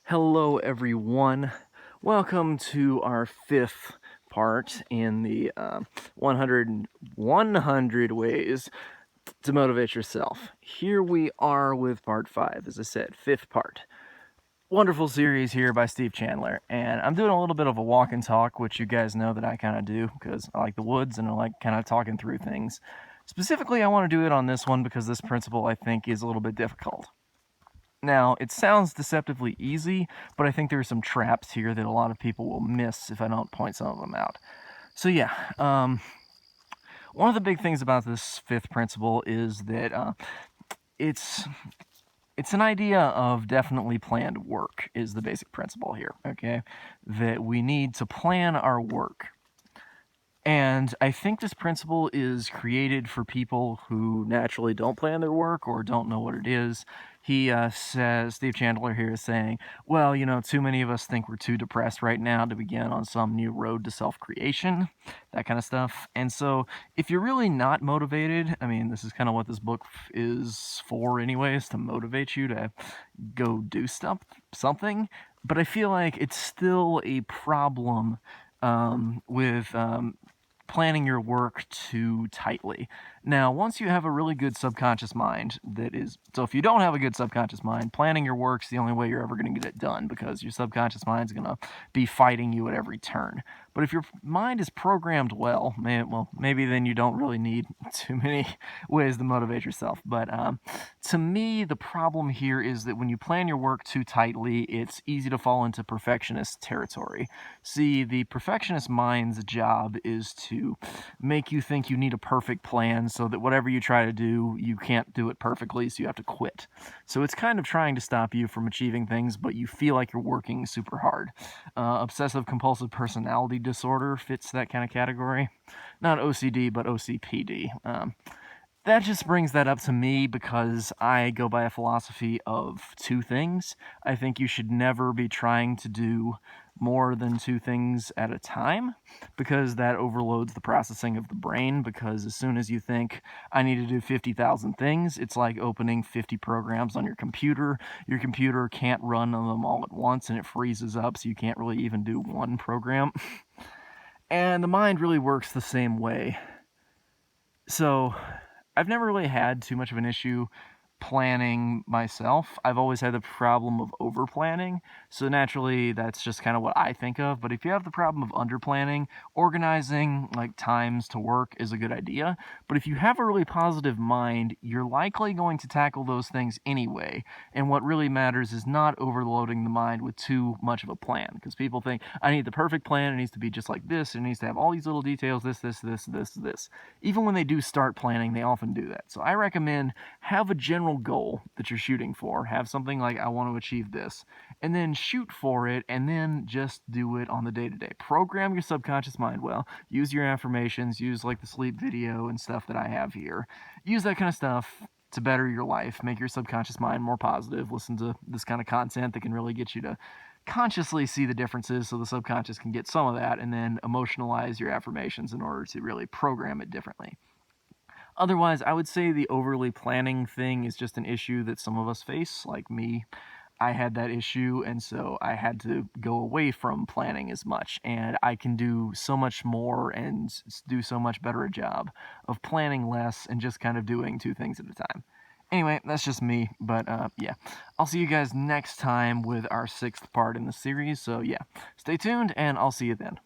Hello everyone, welcome to our fifth part in the 100 ways to motivate yourself. Here we are with part 5, as I said, fifth part. Wonderful series here by Steve Chandler, and I'm doing a little bit of a walk and talk, which you guys know that I kind of do because I like the woods and I like kind of talking through things. Specifically, I want to do it on this one because this principle I think is a little bit difficult. Now, it sounds deceptively easy, but I think there are some traps here that a lot of people will miss if I don't point some of them out. So yeah, one of the big things about this fifth principle is that it's an idea of definitely planned work is the basic principle here, okay? That we need to plan our work. And I think this principle is created for people who naturally don't plan their work or don't know what it is. He says, Steve Chandler here is saying, well, too many of us think we're too depressed right now to begin on some new road to self-creation, that kind of stuff. And so if you're really not motivated, I mean, this is kind of what this book is for anyways, to motivate you to go do something. But I feel like it's still a problem with planning your work too tightly. Now, once you have a really good subconscious mind so if you don't have a good subconscious mind, planning your work's the only way you're ever going to get it done because your subconscious mind's going to be fighting you at every turn. But if your mind is programmed well, maybe then you don't really need too many ways to motivate yourself. But to me, the problem here is that when you plan your work too tightly, it's easy to fall into perfectionist territory. See, the perfectionist mind's job is to make you think you need a perfect plan so that whatever you try to do, you can't do it perfectly, so you have to quit. So it's kind of trying to stop you from achieving things, but you feel like you're working super hard. Obsessive compulsive personality disorder fits that kind of category. Not OCD, but OCPD. That just brings that up to me because I go by a philosophy of two things. I think you should never be trying to do more than two things at a time because that overloads the processing of the brain, because as soon as you think, I need to do 50,000 things, it's like opening 50 programs on your computer. Your computer can't run them all at once and it freezes up, so you can't really even do one program. And the mind really works the same way. So I've never really had too much of an issue planning myself. I've always had the problem of over planning, so naturally that's just kind of what I think of. But if you have the problem of under planning, organizing like times to work is a good idea. But if you have a really positive mind, you're likely going to tackle those things anyway. And what really matters is not overloading the mind with too much of a plan, because people think, I need the perfect plan, it needs to be just like this, it needs to have all these little details, this. Even when they do start planning, they often do that. So I recommend have a general goal that you're shooting for. Have something like, I want to achieve this, and then shoot for it, and then just do it on the day-to-day. Program your subconscious mind well. Use your affirmations, use like the sleep video and stuff that I have here. Use that kind of stuff to better your life, make your subconscious mind more positive. Listen to this kind of content that can really get you to consciously see the differences so the subconscious can get some of that, and then emotionalize your affirmations in order to really program it differently. Otherwise, I would say the overly planning thing is just an issue that some of us face, like me. I had that issue, and so I had to go away from planning as much, and I can do so much more and do so much better a job of planning less and just kind of doing two things at a time. Anyway, that's just me, but yeah. I'll see you guys next time with our sixth part in the series, so yeah, stay tuned, and I'll see you then.